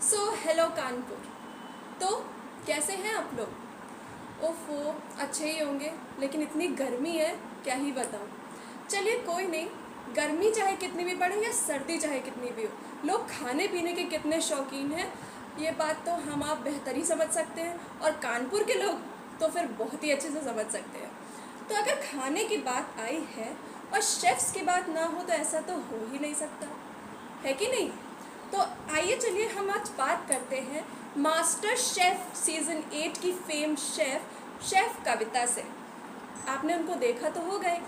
Hello Kanpur. तो कैसे हैं आप लोग? ओफो, अच्छे ही होंगे, लेकिन इतनी गर्मी है, क्या ही बताऊं। चलिए कोई नहीं, गर्मी चाहे कितनी भी पड़े या सर्दी चाहे कितनी भी हो, लोग खाने पीने के कितने शौकीन हैं, ये बात तो हम आप बेहतर ही समझ सकते हैं, और कानपुर के लोग तो फिर बहुत ही अच्छे से समझ सकते हैं। तो अगर खाने की बात आई है और शेफ्स की बात ना हो तो ऐसा तो हो ही नहीं सकता, है कि नहीं? तो आइए चलिए हम आज बात करते हैं मास्टर शेफ सीज़न 8 की फेम शेफ कविता से। आपने उनको देखा तो होगा ही।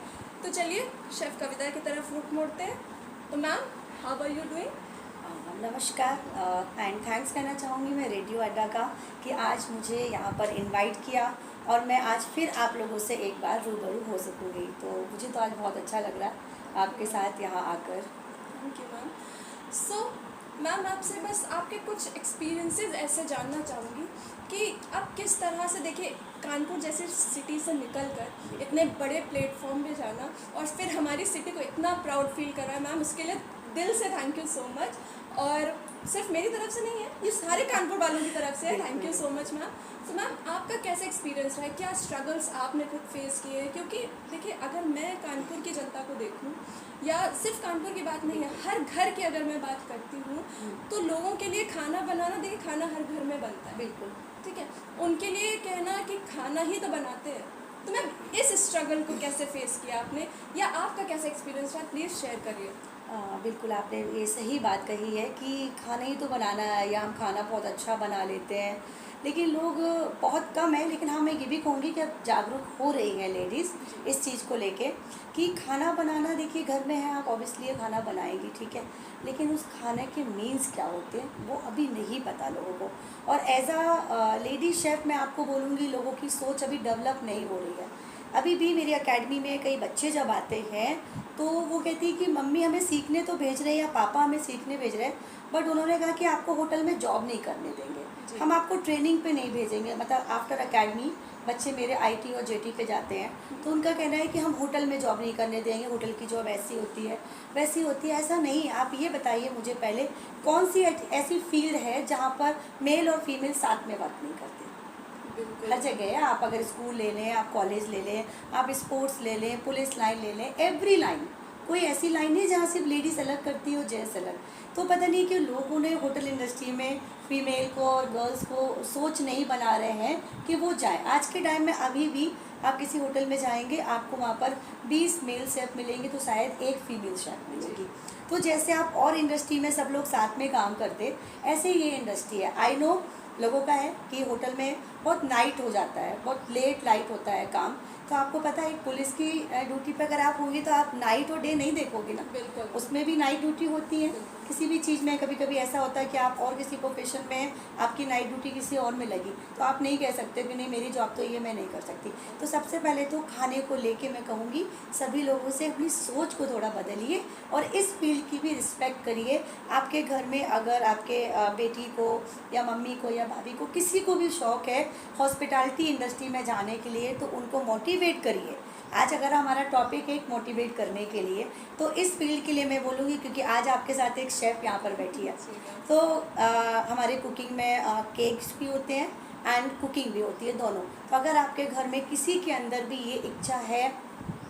तो चलिए शेफ कविता की तरफ रुख मोड़ते हैं। तो ma'am, how are you doing? नमस्कार एंड थैंक्स कहना चाहूँगी मैं रेडियो अड्डा का कि आज मुझे यहाँ पर इनवाइट किया और मैं आज फिर आप लोगों से एक बार रूबरू हो सकूँगी। तो मुझे तो आज बहुत अच्छा लग रहा है आपके साथ यहाँ आकर। Thank you ma'am. So ma'am, आपसे बस आपके कुछ एक्सपीरियंसेस ऐसे जानना चाहूँगी कि आप किस तरह से, देखिए कानपुर जैसे सिटी से निकलकर इतने बड़े प्लेटफॉर्म पे जाना और फिर हमारी सिटी को इतना प्राउड फील कर रहा है मैम, उसके लिए दिल से थैंक यू सो मच। और सिर्फ मेरी तरफ से नहीं है, ये सारे कानपुर वालों की तरफ से है। Thank you so much ma'am. तो मैम, आपका कैसा एक्सपीरियंस रहा है? क्या स्ट्रगल्स आपने खुद फेस किए हैं? क्योंकि देखिए, अगर मैं कानपुर की जनता को देखूं, या सिर्फ कानपुर की बात नहीं है, हर घर की अगर मैं बात करती हूँ, तो लोगों के लिए खाना बनाना, देखिए खाना हर घर में बनता है, बिल्कुल ठीक है। उनके लिए कहना कि खाना ही तो बनाते हैं। तो मैम, इस स्ट्रगल को कैसे फेस किया आपने, या आपका कैसा एक्सपीरियंस रहा, प्लीज़ शेयर करिए। बिल्कुल आपने ये सही बात कही है कि खाना ही तो बनाना है या हम खाना बहुत अच्छा बना लेते हैं, लेकिन लोग बहुत कम है। लेकिन हाँ, मैं ये भी कहूँगी कि अब जागरूक हो रही हैं लेडीज़ इस चीज़ को लेके कि खाना बनाना, देखिए घर में है आप ऑब्वियसली खाना बनाएंगी, ठीक है, लेकिन उस खाने के मीन्स क्या होते हैं वो अभी नहीं पता लोगों को। और एज अ लेडी शेफ़ मैं आपको बोलूँगी, लोगों की सोच अभी डेवलप नहीं हो रही है। अभी भी मेरी एकेडमी में कई बच्चे जब आते हैं तो वो कहती है कि मम्मी हमें सीखने तो भेज रहे हैं या पापा हमें सीखने भेज रहे हैं, बट उन्होंने कहा कि आपको होटल में जॉब नहीं करने देंगे, हम आपको ट्रेनिंग पे नहीं भेजेंगे। मतलब आफ्टर एकेडमी बच्चे मेरे आईटी और जेटी पे जाते हैं तो उनका कहना है कि हम होटल में जॉब नहीं करने देंगे, होटल की जॉब ऐसी होती है वैसी होती है। ऐसा नहीं, आप ये बताइए मुझे पहले कौन सी ऐसी फील्ड है जहाँ पर मेल और फीमेल साथ में वर्क नहीं करते? हर जगह है। आप अगर स्कूल ले लें, आप कॉलेज ले लें, आप स्पोर्ट्स ले लें, पुलिस लाइन ले लें, एवरी लाइन, कोई ऐसी लाइन नहीं जहाँ सिर्फ लेडीज़ अलग करती हो, जेंट्स अलग। तो पता नहीं कि लोगों ने होटल इंडस्ट्री में फीमेल को और गर्ल्स को सोच नहीं बना रहे हैं कि वो जाएं। आज के टाइम में अभी भी आप किसी होटल में जाएंगे, आपको वहाँ पर 20 मेल शेफ़ मिलेंगे तो शायद एक फीमेल शेफ़ मिलेगी। तो जैसे आप और इंडस्ट्री में सब लोग साथ में काम करते, ऐसे ये इंडस्ट्री है। आई नो लोगों का है कि होटल में बहुत नाइट हो जाता है, बहुत लेट नाइट होता है काम। तो आपको पता है एक पुलिस की ड्यूटी पे अगर आप होंगे तो आप नाइट और डे नहीं देखोगे ना, बिल्कुल, उसमें भी नाइट ड्यूटी होती है। किसी भी चीज़ में कभी कभी ऐसा होता है कि आप और किसी प्रोफेशन में हैं, आपकी नाइट ड्यूटी किसी और में लगी, तो आप नहीं कह सकते कि नहीं मेरी जॉब तो ये मैं नहीं कर सकती। तो सबसे पहले तो खाने को लेके मैं कहूँगी सभी लोगों से अपनी सोच को थोड़ा बदलिए और इस फील्ड की भी रिस्पेक्ट करिए। आपके घर में अगर आपके बेटी को या मम्मी को या भाभी को किसी को भी शौक़ है हॉस्पिटैलिटी इंडस्ट्री में जाने के लिए तो उनको मोटिवेट करिए। आज अगर हमारा टॉपिक है मोटिवेट करने के लिए, तो इस फील्ड के लिए मैं बोलूँगी, क्योंकि आज आपके साथ एक शेफ़ यहाँ पर बैठी है, तो हमारे कुकिंग में केक्स भी होते हैं एंड कुकिंग भी होती है दोनों। तो अगर आपके घर में किसी के अंदर भी ये इच्छा है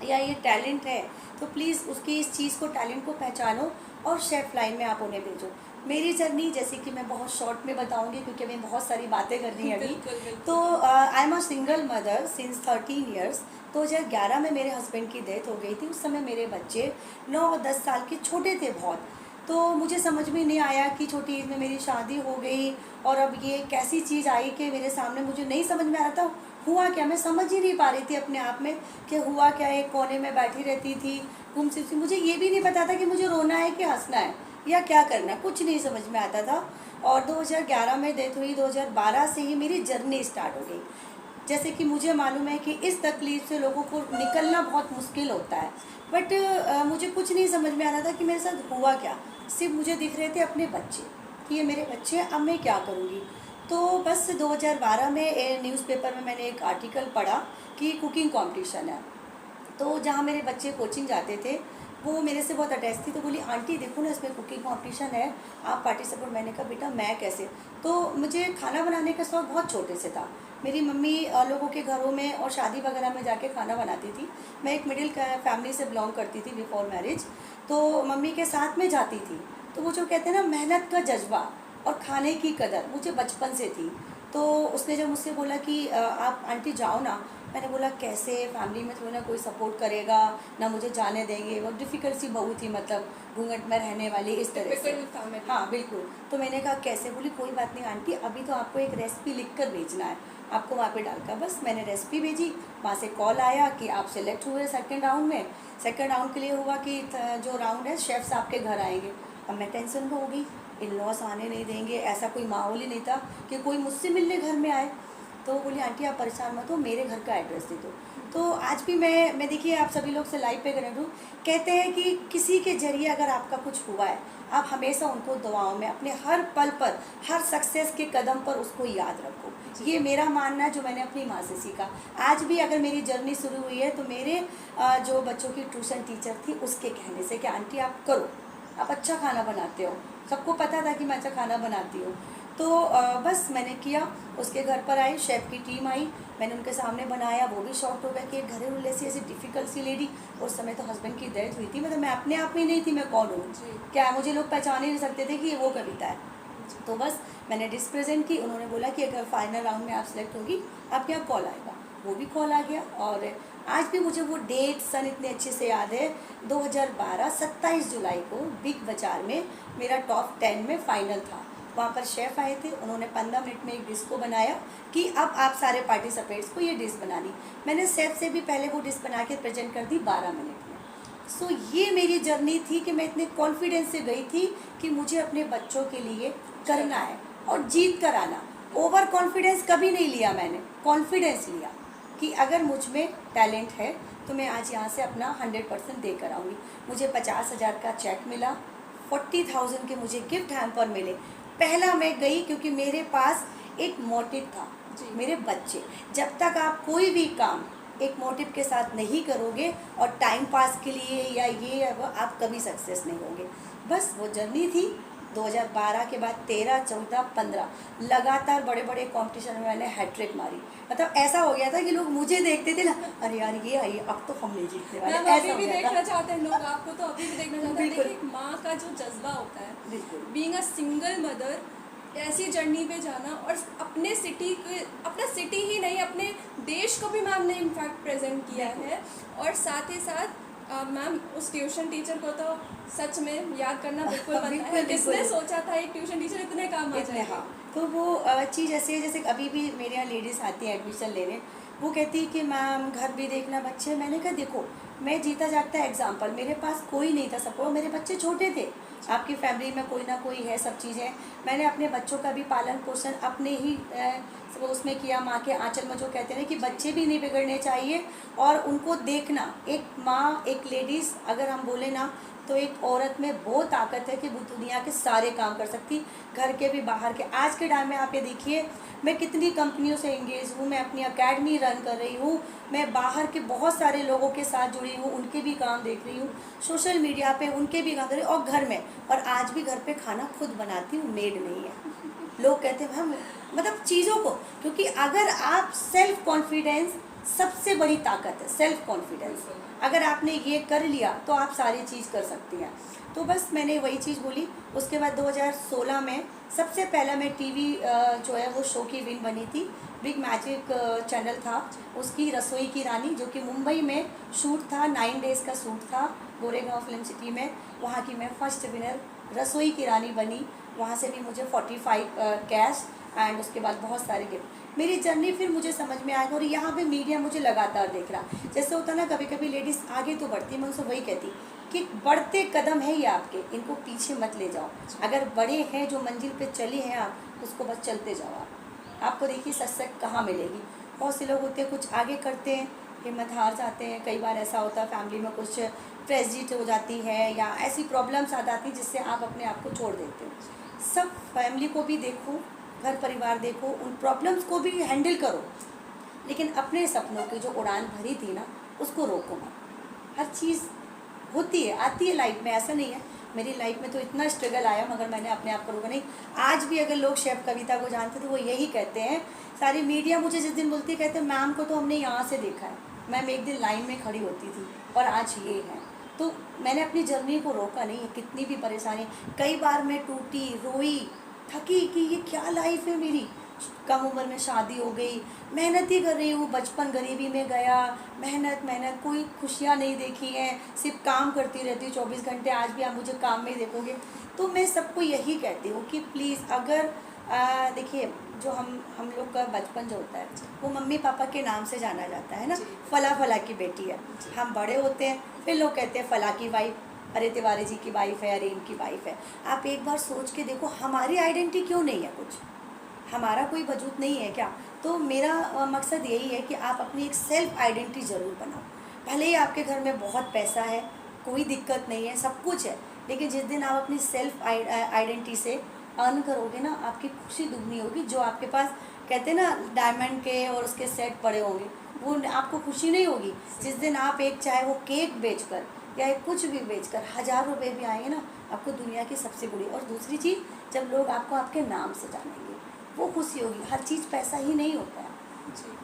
या ये टैलेंट है तो प्लीज़ उसकी इस चीज़ को, टैलेंट को पहचानो और शेफ़ लाइन में आप उन्हें भेजो। मेरी जर्नी जैसे कि मैं बहुत शॉर्ट में बताऊंगी क्योंकि हमें बहुत सारी बातें करनी है अभी। तो I am a single mother since 13 years. 2011 में मेरे हस्बैंड की डेथ हो गई थी। उस समय मेरे बच्चे 9 और 10 साल के छोटे थे बहुत। तो मुझे समझ में नहीं आया कि छोटी एज में मेरी शादी हो गई और अब ये कैसी चीज़ आई कि मेरे सामने, मुझे नहीं समझ में आ रहा था हुआ क्या। मैं समझ ही नहीं पा रही थी अपने आप में कि हुआ क्या। एक कोने में बैठी रहती थी गुमसुम सी, मुझे ये भी नहीं पता था कि मुझे रोना है कि हंसना है या क्या करना, कुछ नहीं समझ में आता था। और 2011 में डेथ हुई, 2012 से ही मेरी जर्नी स्टार्ट हो गई। जैसे कि मुझे मालूम है कि इस तकलीफ़ से लोगों को निकलना बहुत मुश्किल होता है, बट मुझे कुछ नहीं समझ में आ रहा था कि मेरे साथ हुआ क्या। सिर्फ मुझे दिख रहे थे अपने बच्चे कि ये मेरे बच्चे हैं, अब मैं क्या करूँगी। तो बस 2012 में न्यूज़पेपर में मैंने एक आर्टिकल पढ़ा कि कुकिंग कंपटीशन है, तो जहाँ मेरे बच्चे कोचिंग जाते थे वो मेरे से बहुत अटैच थी, तो बोली आंटी देखो ना इसमें कुकिंग कंपटीशन है, आप पार्टिसिपेट। मैंने कहा बेटा मैं कैसे। तो मुझे खाना बनाने का शौक बहुत छोटे से था। मेरी मम्मी लोगों के घरों में और शादी वगैरह में जाके खाना बनाती थी। मैं एक मिडिल फैमिली से बिलोंग करती थी बिफोर मैरिज, तो मम्मी के साथ में जाती थी। तो वो जो कहते हैं ना मेहनत का जज्बा और खाने की कदर मुझे बचपन से थी। तो उसने जब मुझसे बोला कि आप आंटी जाओ ना, मैंने बोला कैसे, फैमिली में थोड़ी ना कोई सपोर्ट करेगा, ना मुझे जाने देंगे। वो डिफ़िकल्ट सी बहू थी, मतलब घूंघट में रहने वाली इस तरह से। Typical family। हाँ बिल्कुल। तो मैंने कहा कैसे। बोली कोई बात नहीं आंटी, अभी तो आपको एक रेसिपी लिख कर भेजना है, आपको वहाँ पे डालकर। बस मैंने रेसिपी भेजी, वहाँ से कॉल आया कि आप सेलेक्ट हुए सेकेंड राउंड में। सेकेंड राउंड के लिए हुआ कि जो राउंड है शेफ्स आपके घर आएंगे। अब मैं टेंशन में हो गई, इन लॉस आने नहीं देंगे, ऐसा कोई माहौल ही नहीं था कि कोई मुझसे मिलने घर में आए। तो बोली आंटी आप परेशान मत हो, मेरे घर का एड्रेस दे दो। तो आज भी मैं देखिए आप सभी लोग से लाइव पे कनेक्ट हूँ। कहते हैं कि किसी के जरिए अगर आपका कुछ हुआ है, आप हमेशा उनको दुआओं में अपने हर पल पर, हर सक्सेस के कदम पर उसको याद रखो। ये मेरा मानना है जो मैंने अपनी माँ से सीखा। आज भी अगर मेरी जर्नी शुरू हुई है तो मेरे जो बच्चों की ट्यूशन टीचर थी उसके कहने से कि आंटी आप करो, आप अच्छा खाना बनाते हो। सबको पता था कि मैं अच्छा खाना बनाती हूँ। तो बस मैंने किया। उसके घर पर आई, शेफ़ की टीम आई, मैंने उनके सामने बनाया। वो भी शॉक्ड हो गया कि एक घरेलू ऐसी डिफ़िकल्ट सी लेडी। उस समय तो हस्बैंड की डेथ हुई थी, मतलब मैं अपने आप में नहीं थी, मैं कौन हूँ, क्या मुझे लोग पहचान ही नहीं सकते थे कि ये वो कविता है। तो बस मैंने डिश प्रेजेंट की। उन्होंने बोला कि अगर फाइनल राउंड में आप सेलेक्ट होगी आपके यहाँ कॉल आएगा। वो भी कॉल आ गया। और आज भी मुझे वो डेट सन इतने अच्छे से याद है। 2012 27 जुलाई को बिग बाजार में मेरा टॉप 10 में फाइनल था। वहाँ पर शेफ़ आए थे, उन्होंने 15 मिनट में एक डिश को बनाया कि अब आप सारे पार्टिसिपेंट्स को ये डिश बनानी। मैंने शेफ़ से भी पहले वो डिश बना के प्रेजेंट कर दी 12 मिनट में। सो ये मेरी जर्नी थी कि मैं इतने कॉन्फिडेंस से गई थी कि मुझे अपने बच्चों के लिए करना है और जीत कर आना। ओवर कॉन्फिडेंस कभी नहीं लिया मैंने, कॉन्फिडेंस लिया कि अगर मुझ में टैलेंट है तो मैं आज यहाँ से अपना 100% दे कर आऊँगी। मुझे 50,000 का चेक मिला, 40,000 के मुझे गिफ्ट हैम्पर मिले। पहला मैं गई क्योंकि मेरे पास एक मोटिव था, मेरे बच्चे। जब तक आप कोई भी काम एक मोटिव के साथ नहीं करोगे और टाइम पास के लिए या ये या वो, आप कभी सक्सेस नहीं होंगे। बस वो जर्नी थी। 2012 के बाद 13, 14, 15 लगातार बड़े बड़े कंपटीशन में मैंने हैट्रिक मारी। मतलब ऐसा हो गया था कि लोग मुझे देखते थे ना, अरे यार ये आई, अब तो हम नहीं जीतने वाले। मैम ऐसा अभी हो भी गया देखना था। चाहते हैं लोग आपको, तो अभी भी देखना चाहते हैं। बिल्कुल। देखिए एक माँ का जो जज्बा होता है, बिल्कुल बीइंग अ सिंगल मदर, ऐसी जर्नी पे जाना और अपने सिटी के, अपना सिटी ही नहीं अपने देश को भी मैम ने इनफैक्ट प्रेजेंट किया है। और साथ ही साथ मैम उस ट्यूशन टीचर को तो सच में याद करना बिल्कुल बनता है। बिल्कुल, किसने बिल्कुल। सोचा था एक ट्यूशन टीचर इतने काम आ इतने, जाएगी। हाँ। तो वो चीज़ ऐसे है जैसे अभी भी मेरे यहाँ लेडीज़ आती हैं एडमिशन लेने, वो कहती है कि मैम घर भी देखना बच्चे। मैंने कहा देखो मैं जीता जागता एग्जाम्पल, मेरे पास कोई नहीं था सपोर्ट, मेरे बच्चे छोटे थे। आपकी फैमिली में कोई ना कोई है, सब चीज़ें। मैंने अपने बच्चों का भी पालन पोषण अपने ही उसमें किया, माँ के आंचल में। जो कहते हैं कि बच्चे भी नहीं बिगड़ने चाहिए और उनको देखना। एक माँ, एक लेडीज़ अगर हम बोले ना, तो एक औरत में वो ताकत है कि वो दुनिया के सारे काम कर सकती, घर के भी बाहर के। आज के टाइम में आप ये देखिए मैं कितनी कंपनियों से एंगेज हूँ, मैं अपनी अकेडमी रन कर रही हूँ, मैं बाहर के बहुत सारे लोगों के साथ जुड़ी हूँ, उनके भी काम देख रही हूँ, सोशल मीडिया पे उनके भी काम कर रही हूँ, और घर में। और आज भी घर पे खाना खुद बनाती हूँ, मेड नहीं है। लोग कहते हैं हम मतलब चीज़ों को, क्योंकि अगर आप सेल्फ कॉन्फिडेंस सबसे बड़ी ताकत है, सेल्फ कॉन्फिडेंस। अगर आपने ये कर लिया तो आप सारी चीज़ कर सकती हैं। तो बस मैंने वही चीज़ बोली। उसके बाद 2016 में सबसे पहला मैं टीवी जो है वो शो की विन बनी थी। बिग मैजिक चैनल था, उसकी रसोई की रानी, जो कि मुंबई में शूट था, 9 डेज़ का शूट था गोरेगांव फिल्म सिटी में। वहाँ की मैं फर्स्ट विनर रसोई की रानी बनी। वहाँ से भी मुझे 45 कैश एंड उसके बाद बहुत सारे गिफ्ट। मेरी जर्नी फिर मुझे समझ में आएगा। और यहाँ पे मीडिया मुझे लगातार देख रहा, जैसे होता ना कभी कभी लेडीज़ आगे तो बढ़ती, मैं उनसे वही कहती कि बढ़ते कदम है ये आपके, इनको पीछे मत ले जाओ। अगर बड़े हैं, जो मंजिल पे चले हैं आप, उसको बस चलते जाओ। आपको देखिए सक्सेस कहाँ मिलेगी। बहुत से लोग होते हैं कुछ आगे करते हैं, हिम्मत हार जाते हैं। कई बार ऐसा होता है फैमिली में कुछ ट्रेजिडी हो जाती है या ऐसी प्रॉब्लम्स आ जाती हैं जिससे आप अपने आप को छोड़ देते हो। सब फैमिली को भी देखो, घर परिवार देखो, उन प्रॉब्लम्स को भी हैंडल करो, लेकिन अपने सपनों की जो उड़ान भरी थी ना, उसको रोको मत। हर चीज़ होती है, आती है लाइफ में, ऐसा नहीं है। मेरी लाइफ में तो इतना स्ट्रगल आया, मगर मैंने अपने आप को रोका नहीं। आज भी अगर लोग शेफ कविता को जानते तो वो यही कहते हैं, सारी मीडिया मुझे जिस दिन बोलती है, कहते हैं मैम को तो हमने यहाँ से देखा है, मैम एक दिन लाइन में खड़ी होती थी और आज ये है। तो मैंने अपनी जर्नी को रोका नहीं है, कितनी भी परेशानी, कई बार मैं टूटी, रोई, थकी कि ये क्या लाइफ है मेरी। कम उम्र में शादी हो गई, मेहनत ही कर रही हूँ, बचपन गरीबी में गया, मेहनत मेहनत, कोई खुशियाँ नहीं देखी हैं, सिर्फ काम करती रहती हूँ 24 घंटे। आज भी आप मुझे काम में ही देखोगे। तो मैं सबको यही कहती हूँ कि प्लीज़, अगर देखिए, जो हम लोग का बचपन जो होता है वो मम्मी पापा के नाम से जाना जाता है ना, फला फला की बेटी है। हम बड़े होते हैं, फिर लोग कहते हैं फला की वाइफ, अरे तिवारी जी की वाइफ है, अरे इनकी वाइफ है। आप एक बार सोच के देखो, हमारी आइडेंटिटी क्यों नहीं है, कुछ हमारा कोई वजूद नहीं है क्या? तो मेरा मकसद यही है कि आप अपनी एक सेल्फ आइडेंटिटी ज़रूर बनाओ। भले ही आपके घर में बहुत पैसा है, कोई दिक्कत नहीं है, सब कुछ है, लेकिन जिस दिन आप अपनी सेल्फ आइडेंटिटी से अर्न करोगे ना, आपकी खुशी दुगनी होगी। जो आपके पास कहते हैं ना डायमंड के और उसके सेट पड़े होंगे, वो आपको खुशी नहीं होगी। जिस दिन आप एक, चाहे वो केक बेचकर या एक कुछ भी बेचकर 1000 रुपये भी आएंगे ना, आपको दुनिया की सबसे बड़ी। और दूसरी चीज़, जब लोग आपको आपके नाम से जानेंगे, वो खुशी होगी। हर चीज़ पैसा ही नहीं होता है जी।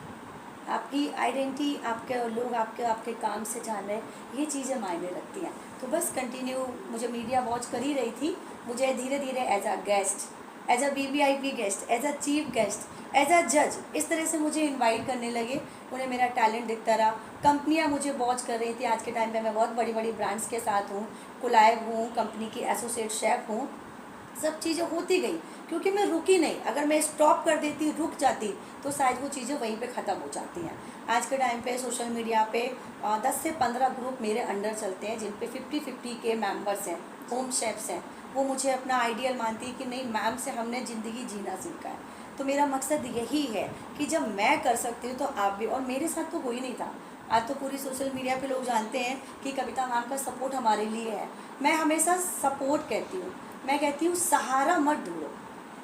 आपकी आइडेंटिटी, आपके लोग आपके काम से जान रहे हैं, ये चीज़ें मायने रखती हैं। तो बस कंटिन्यू, मुझे मीडिया वॉच कर ही रही थी, मुझे धीरे धीरे as a guest, as a VVIP guest, as a chief guest, as a जज, इस तरह से मुझे इनवाइट करने लगे। उन्हें मेरा टैलेंट दिखता रहा, कंपनियां मुझे वॉच कर रही थी। आज के टाइम पे मैं बहुत बड़ी बड़ी ब्रांड्स के साथ हूँ, कुलायब हूँ, कंपनी की एसोसिएट शेफ हूँ। सब चीज़ें होती गई क्योंकि मैं रुकी नहीं। अगर मैं स्टॉप कर देती, रुक जाती, तो शायद वो चीज़ें वहीं पे ख़त्म हो जाती हैं। आज के टाइम पे सोशल मीडिया पे 10 से 15 ग्रुप मेरे अंडर चलते हैं, जिन पे 50-50 के मेंबर्स हैं, होम शेफ्स हैं। वो मुझे अपना आइडियल मानती है कि नहीं, मैम से हमने ज़िंदगी जीना सीखा है। तो मेरा मकसद यही है कि जब मैं कर सकती हूँ तो आप भी। और मेरे साथ तो कोई नहीं था, आज तो पूरी सोशल मीडिया पे लोग जानते हैं कि कविता मैम का सपोर्ट हमारे लिए है। मैं हमेशा सपोर्ट कहती हूँ, मैं कहती हूँ सहारा मत ढूंढो,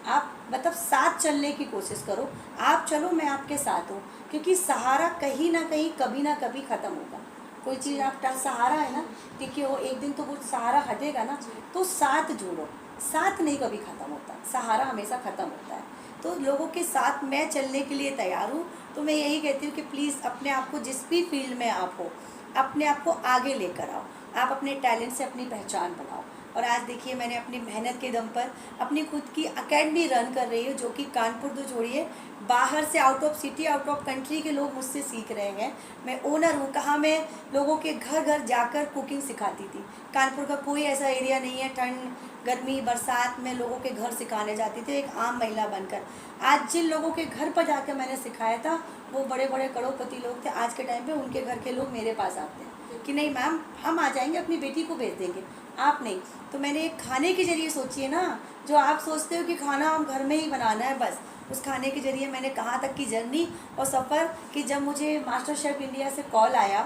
आप मतलब साथ चलने की कोशिश करो। आप चलो, मैं आपके साथ हूँ, क्योंकि सहारा कहीं ना कहीं, कभी ना कभी ख़त्म होगा। कोई चीज़ आपका सहारा है ना, क्योंकि वो एक दिन तो वो सहारा हटेगा ना। तो साथ जोड़ो, साथ नहीं कभी ख़त्म होता, सहारा हमेशा ख़त्म होता है। तो लोगों के साथ मैं चलने के लिए तैयार हूँ। तो मैं यही कहती हूँ कि प्लीज़ अपने आप को, जिस भी फील्ड में आप हो, अपने आप को आगे लेकर आओ। आप अपने टैलेंट से अपनी पहचान बनाओ। और आज देखिए, मैंने अपनी मेहनत के दम पर अपनी खुद की एकेडमी रन कर रही हूँ, जो कि कानपुर तो छोड़िए, बाहर से, out of city, out of country के लोग मुझसे सीख रहे हैं। मैं ओनर हूँ। कहाँ मैं लोगों के घर घर जाकर कुकिंग सिखाती थी। कानपुर का कोई ऐसा एरिया नहीं है, ठंड, गर्मी, बरसात में लोगों के घर सिखाने जाती थी, एक आम महिला बनकर। आज जिन लोगों के घर पर जाकर मैंने सिखाया था, वो बड़े बड़े करोड़पति लोग थे। आज के टाइम पे उनके घर के लोग मेरे पास आते हैं कि नहीं मैम, हम आ जाएंगे, अपनी बेटी को भेज देंगे, आप नहीं। तो मैंने एक खाने के जरिए, सोचिए ना, जो आप सोचते हो कि खाना हम घर में ही बनाना है बस, उस खाने के जरिए मैंने कहाँ तक की जर्नी और सफ़र। कि जब मुझे मास्टर शेफ़ इंडिया से कॉल आया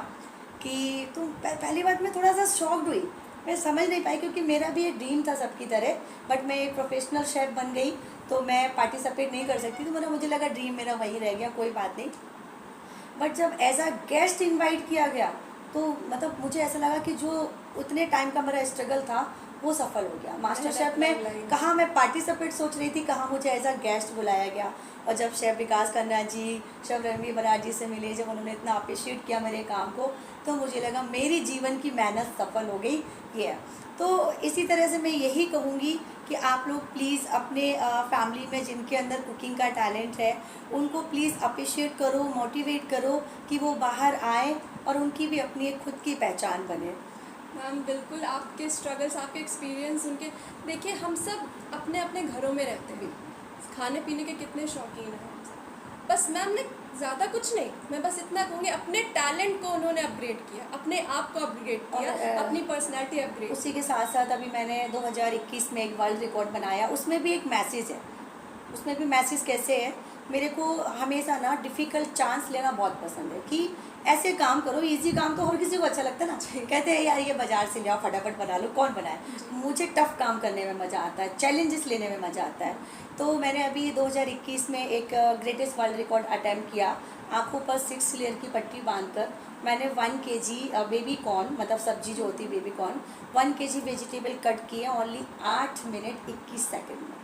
कि तुम, पहली बात मैं थोड़ा सा शॉक्ड हुई, मैं समझ नहीं पाई, क्योंकि मेरा भी एक ड्रीम था सबकी तरह, बट मैं एक प्रोफेशनल शेफ़ बन गई तो मैं पार्टिसिपेट नहीं कर सकती। तो मुझे लगा ड्रीम मेरा वही रह गया, कोई बात नहीं। बट जब एज अ गेस्ट इनवाइट किया गया, तो मतलब मुझे ऐसा लगा कि जो उतने टाइम का मेरा स्ट्रगल था वो सफल हो गया। मास्टर शेफ़ में कहाँ मैं पार्टिसिपेट सोच रही थी, कहाँ मुझे एज अ गेस्ट बुलाया गया। और जब शेफ़ विकास खन्ना जी, शेफ़ रणवीर बराड़ जी से मिले, जब उन्होंने इतना अप्रिशिएट किया मेरे काम को, तो मुझे लगा मेरी जीवन की मेहनत सफल हो गई। ये तो इसी तरह से मैं यही कहूँगी कि आप लोग प्लीज़ अपने फैमिली में जिनके अंदर कुकिंग का टैलेंट है, उनको प्लीज़ अप्रिशिएट करो, मोटिवेट करो कि वो बाहर आए और उनकी भी अपनी एक खुद की पहचान बने। मैम बिल्कुल, आपके स्ट्रगल्स, आपके एक्सपीरियंस उनके, देखिए हम सब अपने अपने घरों में रहते हैं, खाने पीने के कितने शौकीन हैं। बस मैम ने ज़्यादा कुछ नहीं, मैं बस इतना कहूँगी, अपने टैलेंट को उन्होंने अपग्रेड किया, अपने आप को अपग्रेड किया, अपनी पर्सनैलिटी अपग्रेड। उसी के साथ साथ अभी मैंने 2021 में एक वर्ल्ड रिकॉर्ड बनाया, उसमें भी एक मैसेज है। उसमें भी मैसेज कैसे है, मेरे को हमेशा ना डिफ़िकल्ट चांस लेना बहुत पसंद है कि ऐसे काम करो, इजी काम तो हर किसी को अच्छा लगता है ना। कहते हैं यार ये बाज़ार से ले आओ, फटाफट बना लो, कौन बनाए। मुझे टफ़ काम करने में मज़ा आता है, चैलेंजेस लेने में मज़ा आता है। तो मैंने अभी 2021 में एक ग्रेटेस्ट वर्ल्ड रिकॉर्ड अटैम्प्ट किया, आँखों पर 6 लेयर की पट्टी बांधकर मैंने 1 केजी बेबी कॉर्न, मतलब सब्जी जो होती है baby corn, 1 KG vegetable cut किए ओनली 8 मिनट 21 सेकंड में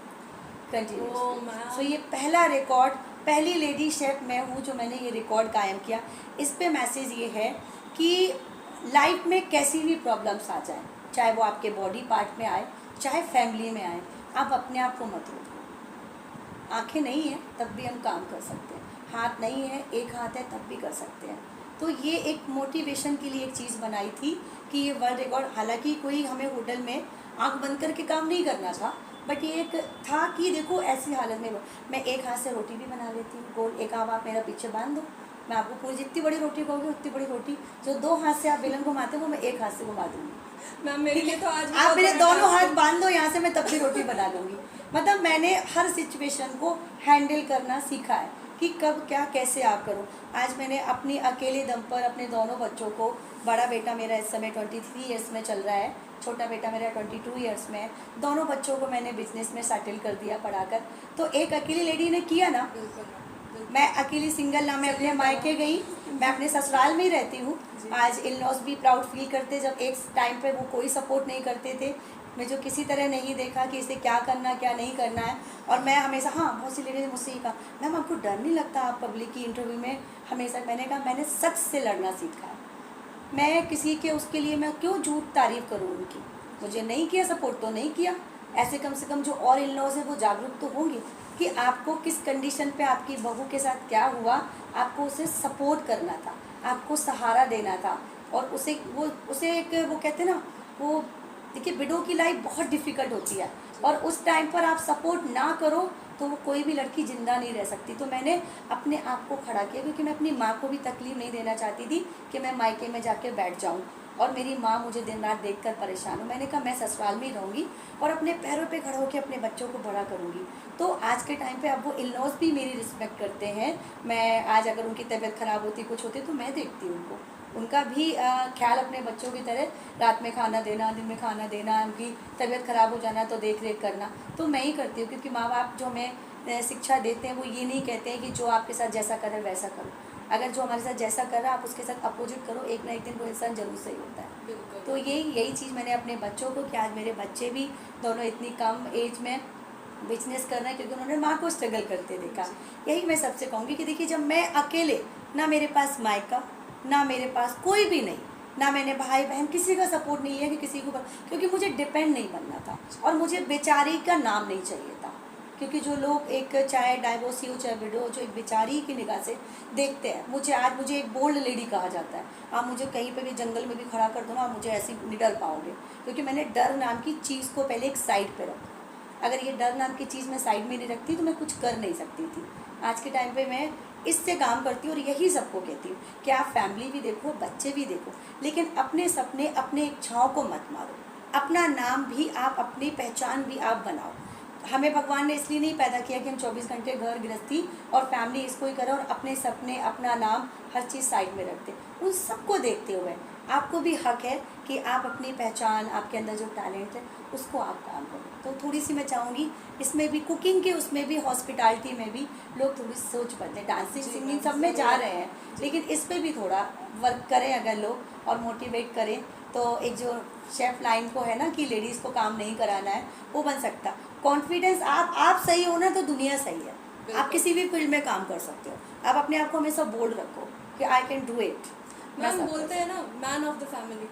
Oh, कंटिन्यूसली। मैम। सो ये पहला रिकॉर्ड, पहली लेडी शेफ मैं हूँ जो मैंने ये रिकॉर्ड कायम किया। इस पे मैसेज ये है कि लाइफ में कैसी भी प्रॉब्लम्स आ जाए, चाहे वो आपके बॉडी पार्ट में आए, चाहे फैमिली में आए, आप अपने आप को मत रोको। आंखें नहीं हैं तब भी हम काम कर सकते हैं, हाथ नहीं है, एक हाथ है तब भी कर सकते हैं। तो ये एक मोटिवेशन के लिए एक चीज़ बनाई थी कि ये वर्ल्ड रिकॉर्ड, हालांकि कोई हमें होटल में आंख बंद करके काम नहीं करना था, बट ये एक था कि देखो ऐसी हालत में मैं एक हाथ से रोटी भी बना लेती हूँ गोल। एक आप मेरा पीछे बांध दो, मैं आपको पूरी जितनी बड़ी रोटी कहोगे उतनी बड़ी रोटी, जो 2 हाथ से आप बेलन घुमाते हो वो मैं एक हाथ से घुमा दूँगी। मैम मेरे लिए तो आज भी आप बहुत मेरे बड़ा दोनों टास्क हाथ बांध दो यहाँ से, मैं तब भी रोटी बना लूँगी। मतलब मैंने हर सिचुएशन को हैंडल करना सीखा है कि कब क्या कैसे आप करो। आज मैंने अपनी अकेले दम पर अपने दोनों बच्चों को, बड़ा बेटा मेरा इस समय 23 ईयर्स में चल रहा है, छोटा बेटा मेरा 22 ईयर्स में है, दोनों बच्चों को मैंने बिजनेस में सेटल कर दिया पढ़ाकर। तो एक अकेली लेडी ने किया ना, बिल्कुल मैम, बिल्कुल। मैं अकेली सिंगल ना, मैं अपने मायके गई, मैं अपने ससुराल में ही रहती हूँ। जी। आज इन लॉज भी प्राउड फील करते, जब एक टाइम पे वो कोई सपोर्ट नहीं करते थे, मैं जो किसी तरह नहीं देखा कि इसे क्या करना क्या नहीं करना है। और मैं हमेशा, हाँ बहुत सी लेडीज ने मुझसे ये कहा, मैम आपको डर नहीं लगता आप पब्लिक की इंटरव्यू में? हमेशा मैंने कहा मैंने सच से लड़ना सीखा है। मैं किसी के उसके लिए मैं क्यों झूठ तारीफ करूँ उनकी, मुझे नहीं किया सपोर्ट तो नहीं किया। ऐसे कम से कम जो और इन लॉज हैं वो जागरूक तो होंगे कि आपको किस कंडीशन पे आपकी बहू के साथ क्या हुआ, आपको उसे सपोर्ट करना था, आपको सहारा देना था। और उसे एक वो कहते हैं ना, वो देखिए विडो की लाइफ बहुत डिफ़िकल्ट होती है, और उस टाइम पर आप सपोर्ट ना करो तो वो कोई भी लड़की ज़िंदा नहीं रह सकती। तो मैंने अपने आप को खड़ा किया, क्योंकि मैं अपनी माँ को भी तकलीफ़ नहीं देना चाहती थी कि मैं मायके में जाके बैठ जाऊँ और मेरी माँ मुझे दिन रात देखकर परेशान हो। मैंने कहा मैं ससुराल में ही रहूँगी और अपने पैरों पे खड़ा होकर अपने बच्चों को बड़ा करूँगी। तो आज के टाइम पे अब वो इन लॉज भी मेरी रिस्पेक्ट करते हैं। मैं आज अगर उनकी तबीयत ख़राब होती, कुछ होती, तो मैं देखती हूँ उनको, उनका भी ख्याल अपने बच्चों की तरह, रात में खाना देना, दिन में खाना देना, उनकी तबीयत ख़राब हो जाना तो देख रेख करना तो मैं ही करती हूँ। क्योंकि माँ बाप जो हमें शिक्षा देते हैं वो ये नहीं कहते हैं कि जो आपके साथ जैसा करे वैसा करो। अगर जो हमारे साथ जैसा कर रहा है आप उसके साथ अपोजिट करो, एक ना एक दिन वो इंसान जरूर सही होता है। बिल्कुल। तो यही चीज़ मैंने अपने बच्चों को, कि आज मेरे बच्चे भी दोनों इतनी कम एज में बिजनेस कर रहे हैं, क्योंकि उन्होंने माँ को स्ट्रगल करते देखा। यही मैं सबसे कहूँगी कि देखिए जब मैं अकेले, ना मेरे पास मायका, ना मेरे पास कोई भी नहीं, ना मैंने भाई बहन किसी का सपोर्ट नहीं है कि किसी को, क्योंकि मुझे डिपेंड नहीं बनना था और मुझे बेचारी का नाम नहीं चाहिए था। क्योंकि जो लोग एक चाहे डाइवोर्सी हो चाहे विडो हो, जो एक बेचारी की निगाह से देखते हैं, मुझे एक बोल्ड लेडी कहा जाता है। आप मुझे कहीं पे भी जंगल में भी खड़ा कर दो ना, आप मुझे ऐसी नहीं डर पाओगे, क्योंकि मैंने डर नाम की चीज़ को पहले एक साइड पे रखा। अगर ये डर नाम की चीज़ मैं साइड में नहीं रखती तो मैं कुछ कर नहीं सकती थी। आज के टाइम पे मैं इससे काम करती हूँ और यही सबको कहती हूँ कि आप फैमिली भी देखो, बच्चे भी देखो, लेकिन अपने सपने, अपने इच्छाओं को मत मारो। अपना नाम भी आप, अपनी पहचान भी आप बनाओ। हमें भगवान ने इसलिए नहीं पैदा किया कि हम 24 घंटे घर गृहस्थी और फैमिली इसको ही करें और अपने सपने, अपना नाम, हर चीज़ साइड में रखते। उन सबको देखते हुए आपको भी हक है कि आप अपनी पहचान, आपके अंदर जो टैलेंट है उसको आप काम करो। तो थोड़ी सी मैं चाहूँगी इसमें भी, कुकिंग के उसमें भी, हॉस्पिटैलिटी में भी लोग थोड़ी सोच बदलें। डांसिंग, सिंगिंग सब में जा रहे हैं, लेकिन इस पर भी थोड़ा वर्क करें अगर लोग, और मोटिवेट करें। तो एक जो शेफ लाइन को है ना कि लेडीज़ को काम नहीं कराना है, वो बन सकता। कॉन्फिडेंस, आप सही हो ना तो दुनिया सही है। आप किसी भी फील्ड में काम कर सकते हो। आप अपने आप को हमेशा बोल्ड रखो कि I can do it. Ma'am बोलते हैं ना, man of the family,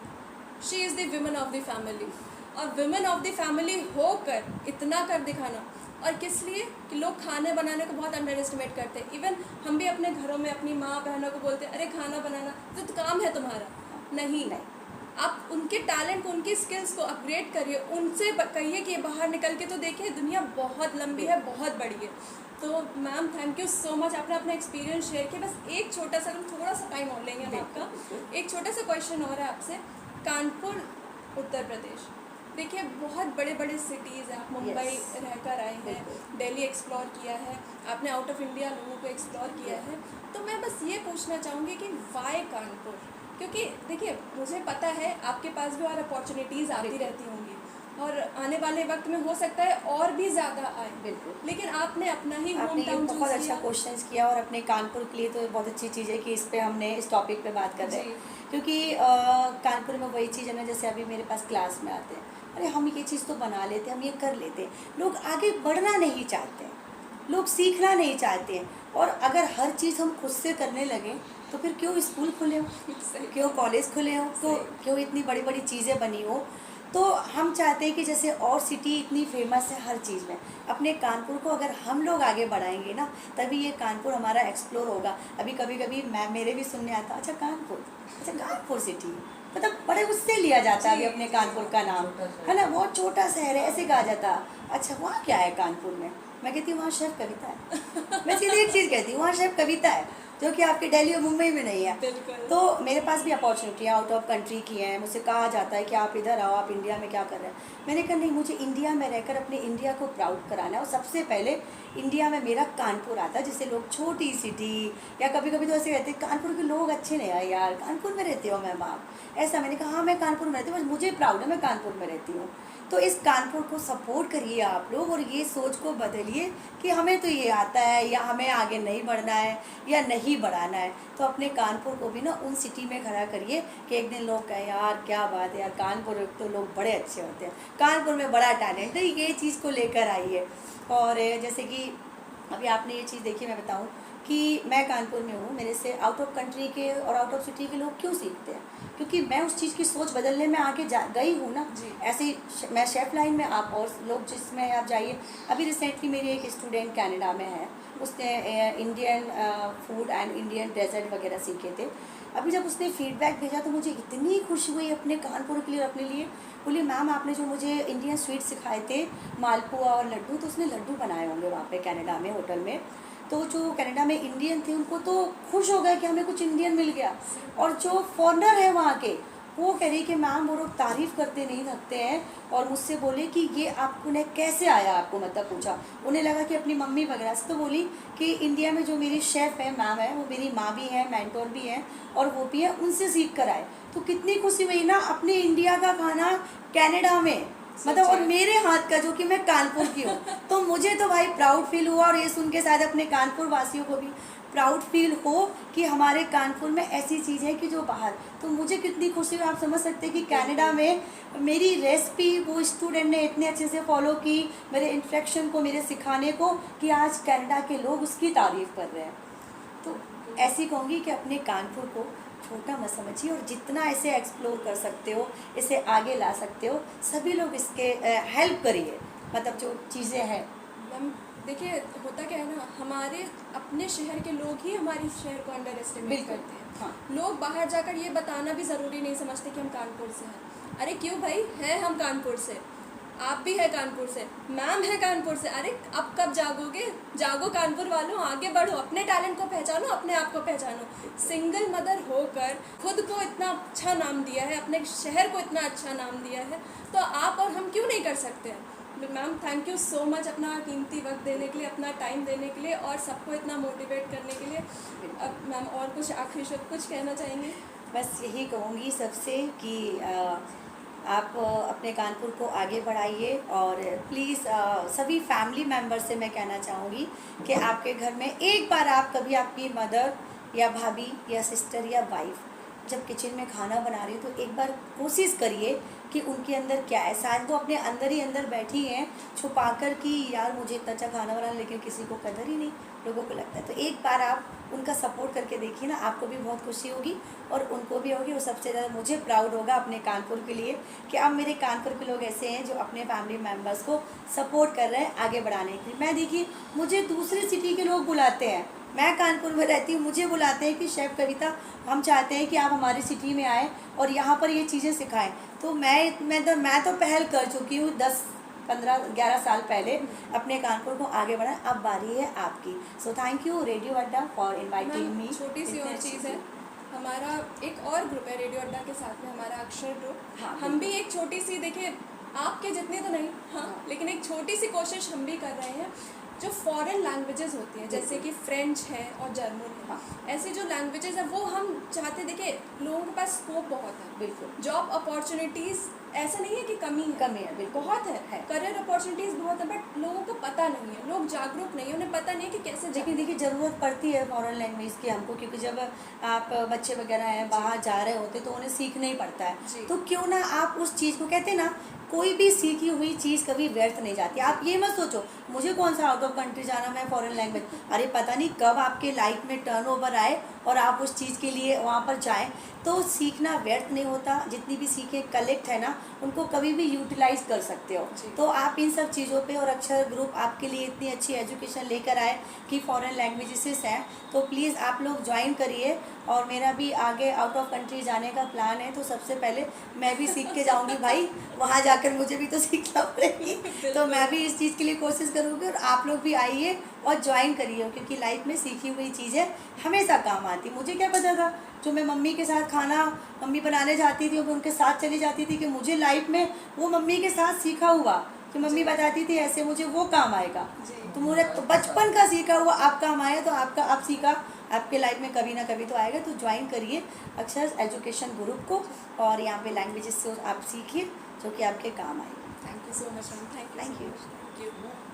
she is the women of the family. और विमेन ऑफ द फैमिली होकर इतना कर दिखाना, और किस लिए कि लोग खाने बनाने को बहुत अंडर एस्टिमेट करते हैं। इवन हम भी अपने घरों में अपनी माँ बहनों को बोलते हैं, अरे खाना बनाना तो काम है तुम्हारा। नहीं, आप उनके टैलेंट को, उनकी स्किल्स को अपग्रेड करिए, उनसे कहिए कि बाहर निकल के तो देखिए, दुनिया बहुत लंबी है, बहुत बड़ी है। तो ma'am thank you so much, आपने अपना एक्सपीरियंस शेयर किया। बस एक छोटा सा, थोड़ा सा टाइम और लेंगे हम आपका, एक छोटा सा क्वेश्चन और है आपसे। कानपुर, उत्तर प्रदेश, देखिए बहुत बड़े बड़े सिटीज़ हैं, आप मुंबई रहकर आए हैं, दिल्ली एक्सप्लोर किया है, आपने आउट ऑफ इंडिया लोगों को एक्सप्लोर किया है। तो मैं बस ये पूछना चाहूँगी कि वाई कानपुर? क्योंकि देखिए मुझे पता है आपके पास भी और अपॉर्चुनिटीज़ आती रहती होंगी, और आने वाले वक्त में हो सकता है और भी ज़्यादा आए। बिल्कुल। लेकिन आपने अपना ही होम आपने ये टाउन बहुत चूज़ अच्छा किया। क्वेश्चन किया, और अपने कानपुर के लिए तो बहुत अच्छी चीज़ है कि इस पे हमने इस टॉपिक पे बात कर रहे जी। हैं, क्योंकि कानपुर में वही चीज़ है ना, जैसे अभी मेरे पास क्लास में आते हैं, अरे हम ये चीज़ तो बना लेते हैं, हम ये कर लेते हैं। लोग आगे बढ़ना नहीं चाहते हैं, लोग सीखना नहीं चाहते हैं। और अगर हर चीज़ हम खुद से करने लगें तो फिर क्यों स्कूल खुले हो, सही। क्यों कॉलेज खुले हो, तो सही। क्यों इतनी बड़ी बड़ी चीज़ें बनी हो। तो हम चाहते हैं कि जैसे और सिटी इतनी फेमस है हर चीज़ में, अपने कानपुर को अगर हम लोग आगे बढ़ाएंगे ना, तभी ये कानपुर हमारा एक्सप्लोर होगा। अभी कभी कभी मैं मेरे भी सुनने आता, अच्छा कानपुर, अच्छा कानपुर सिटी, मतलब बड़े उससे लिया जाता है अभी जी, अपने जी। कानपुर का नाम, है ना, बहुत छोटा शहर है ऐसे कहा जाता। अच्छा वहाँ क्या है कानपुर में, मैं कहती हूँ वहाँ शेफ कविता है। मैं सीधे एक चीज़ कहती हूँ, वहाँ शेफ कविता है, जो कि आपके दिल्ली और मुंबई में नहीं है। बिल्कुल। तो मेरे पास भी अपॉर्चुनिटियाँ आउट ऑफ कंट्री की हैं, मुझसे कहा जाता है कि आप इधर आओ, आप इंडिया में क्या कर रहे हैं। मैंने कहा नहीं, मुझे इंडिया में रहकर अपने इंडिया को प्राउड कराना है, और सबसे पहले इंडिया में मेरा कानपुर आता है। जिसे लोग छोटी सिटी, या कभी कभी तो ऐसे कहते हैं कानपुर के लोग अच्छे नहीं आए यार, कानपुर में रहते हो मैम आप, ऐसा। मैंने कहा हाँ मैं कानपुर में रहती हूँ, बस मुझे प्राउड है मैं कानपुर में रहती हूँ। तो इस कानपुर को सपोर्ट करिए आप लोग, और ये सोच को बदलिए कि हमें तो ये आता है, या हमें आगे नहीं बढ़ना है, या नहीं बढ़ाना है। तो अपने कानपुर को भी ना उन सिटी में खड़ा करिए कि एक दिन लोग कहें यार क्या बात है यार, कानपुर में तो लोग बड़े अच्छे होते हैं, कानपुर में बड़ा टैलेंट है, ये चीज़ को लेकर आइए। और जैसे कि अभी आपने ये चीज़ देखी, मैं बताऊं कि मैं कानपुर में हूँ, मेरे से आउट ऑफ कंट्री के और आउट ऑफ सिटी के लोग क्यों सीखते हैं, क्योंकि मैं उस चीज़ की सोच बदलने में आगे गई हूँ ना। जी। ऐसे ही मैं शेफ लाइन में, आप और लोग जिसमें आप जाइए। अभी रिसेंटली मेरी एक स्टूडेंट कनाडा में है, उसने Indian food and Indian dessert वगैरह सीखे थे। अभी जब उसने फीडबैक भेजा तो मुझे इतनी खुशी हुई अपने कानपुर के लिए और अपने लिए। बोली मैम आपने जो मुझे इंडियन स्वीट सिखाए थे, मालपुआ और लड्डू, तो उसने लड्डू बनाए होंगे वहाँ पे कनाडा में होटल में। तो जो कनाडा में इंडियन थे उनको तो खुश हो गए कि हमें कुछ इंडियन मिल गया। और जो फॉरनर है वहाँ के, वो कह रही कि मैम वो लोग तारीफ़ करते नहीं थकते हैं, और मुझसे बोले कि ये आपको ने कैसे आया, आपको मतलब पूछा, उन्हें लगा कि अपनी मम्मी वगैरह से। तो बोली कि इंडिया में जो मेरी शेफ़ है मैम है, वो मेरी माँ भी है, मेंटोर भी हैं, और वो भी है, उनसे सीख कर आए। तो कितनी खुशी हुई ना, अपने इंडिया का खाना कनाडा में, मतलब, और मेरे हाथ का, जो कि मैं कानपुर की हूँ। तो मुझे तो भाई प्राउड फील हुआ, और ये सुन के शायद अपने कानपुर वासियों को भी प्राउड फील हो कि हमारे कानपुर में ऐसी चीज़ है कि जो बाहर। तो मुझे कितनी खुशी हुई, आप समझ सकते हैं कि कनाडा में मेरी रेसिपी वो स्टूडेंट ने इतने अच्छे से फॉलो की, मेरे इंस्ट्रक्शन को, मेरे सिखाने को, कि आज कनाडा के लोग उसकी तारीफ़ कर रहे हैं। तो ऐसी कहूँगी कि अपने कानपुर को छोटा मत समझिए, और जितना इसे एक्सप्लोर कर सकते हो, इसे आगे ला सकते हो, सभी लोग इसके हेल्प करिए, मतलब जो चीज़ें हैं। मैम देखिए, होता क्या है ना, हमारे अपने शहर के लोग ही हमारे शहर को अंडर एस्टिमेट बिल्कुल। करते हैं। हाँ। लोग बाहर जाकर ये बताना भी ज़रूरी नहीं समझते कि हम कानपुर से हैं। अरे क्यों भाई, हैं हम कानपुर से, आप भी है कानपुर से, मैम है कानपुर से। अरे अब कब जागोगे, जागो कानपुर वालों, आगे बढ़ो, अपने टैलेंट को पहचानो, अपने आप को पहचानो। सिंगल मदर होकर खुद को इतना अच्छा नाम दिया है, अपने शहर को इतना अच्छा नाम दिया है, तो आप और हम क्यों नहीं कर सकते हैं। Ma'am thank you so much अपना कीमती वक्त देने के लिए, अपना टाइम देने के लिए, और सबको इतना मोटिवेट करने के लिए। अब मैम और कुछ आखिरी शब्द कुछ कहना चाहेंगे? बस यही कहूँगी सबसे कि आप अपने कानपुर को आगे बढ़ाइए, और प्लीज़ सभी फैमिली मेम्बर से मैं कहना चाहूँगी कि आपके घर में एक बार आप कभी आपकी मदर या भाभी या सिस्टर या वाइफ जब किचन में खाना बना रही हो, तो एक बार कोशिश करिए कि उनके अंदर क्या है। शायद वो अपने अंदर ही अंदर बैठी हैं छुपा कर कि यार मुझे इतना अच्छा खाना बनाना, लेकिन किसी को कदर ही नहीं, लोगों को लगता है। तो एक बार आप उनका सपोर्ट करके देखिए ना, आपको भी बहुत खुशी होगी और उनको भी होगी। और सबसे ज़्यादा मुझे प्राउड होगा अपने कानपुर के लिए कि अब मेरे कानपुर के लोग ऐसे हैं जो अपने फैमिली मेम्बर्स को सपोर्ट कर रहे हैं आगे बढ़ाने के लिए। मैं देखिए, मुझे दूसरी सिटी के लोग बुलाते हैं, मैं कानपुर में रहती हूँ, मुझे बुलाते हैं कि शेफ़ कविता हम चाहते हैं कि आप हमारी सिटी में आएँ और यहाँ पर ये चीज़ें सिखाएं। तो मैं तो पहल कर चुकी हूँ 10, 15, 11 साल पहले अपने कानपुर को आगे बढ़ाएं। अब बारी है आपकी। सो थैंक यू रेडियो अड्डा फॉर इनवाइटिंग मी। छोटी सी और चीज़ है, हमारा एक और ग्रुप है रेडियो अड्डा के साथ में, हमारा अक्षर ग्रुप। हाँ, हम भी एक छोटी सी, देखिए आपके जितने तो नहीं, हाँ, लेकिन एक छोटी सी कोशिश हम भी कर रहे हैं। जो फॉरेन लैंग्वेजेस होती हैं, जैसे कि फ्रेंच है और जर्मन है, हाँ। ऐसी जो लैंग्वेजेस है वो हम चाहते, देखिए लोगों के पास स्कोप बहुत है, बिल्कुल जॉब अपॉर्चुनिटीज़ ऐसा नहीं है कि कमी है, बिल्कुल बहुत है, है। करियर अपॉर्चुनिटीज़ बहुत है, बट लोगों को पता नहीं है, लोग जागरूक नहीं है, उन्हें पता नहीं है कि कैसे लेकिन देखिए ज़रूरत पड़ती है फॉरेन लैंग्वेज की हमको, क्योंकि जब आप बच्चे वगैरह हैं बाहर जा रहे होते तो उन्हें सीखना ही पड़ता जी। है। तो क्यों ना आप उस चीज़ को, कहते हैं ना कोई भी सीखी हुई चीज़ कभी व्यर्थ नहीं जाती। आप ये मत सोचो मुझे कौन सा आउट ऑफ कंट्री जाना, मैं फॉरेन लैंग्वेज, अरे पता नहीं कब आपके लाइफ में टर्नओवर आए और आप उस चीज़ के लिए वहाँ पर जाएं। तो सीखना व्यर्थ नहीं होता, जितनी भी सीखें कलेक्ट है ना उनको कभी भी यूटिलाइज कर सकते हो। जी। तो आप इन सब चीज़ों पे, और अक्षर ग्रुप आपके लिए इतनी अच्छी एजुकेशन लेकर आए कि फॉरेन लैंग्वेजेस हैं, तो प्लीज़ आप लोग ज्वाइन करिए। और मेरा भी आगे आउट ऑफ कंट्री जाने का प्लान है, तो सबसे पहले मैं भी सीख के जाऊंगी भाई, वहाँ जाकर मुझे भी तो सीखना पड़ेगी। तो मैं भी इस चीज़ के लिए कोशिश करूँगी, और आप लोग भी आइए और ज्वाइन करिए, क्योंकि लाइफ में सीखी हुई चीज़ें हमेशा काम आती। मुझे क्या पता था, जो मैं मम्मी के साथ खाना मम्मी बनाने जाती थी और मैं उनके साथ चली जाती थी, कि मुझे लाइफ में वो मम्मी के साथ सीखा हुआ, कि मम्मी बताती थी ऐसे, मुझे वो काम आएगा। तो मुझे तो बचपन का सीखा हुआ आप काम आया, तो आपका आप सीखा आपके लाइफ में कभी ना कभी तो आएगा। तो ज्वाइन करिए अक्षर एजुकेशन ग्रुप को, और यहाँ पे लैंग्वेजेस से आप सीखिए जो कि आपके काम आएगा। Thank you so much ma'am, thank Thank you. You.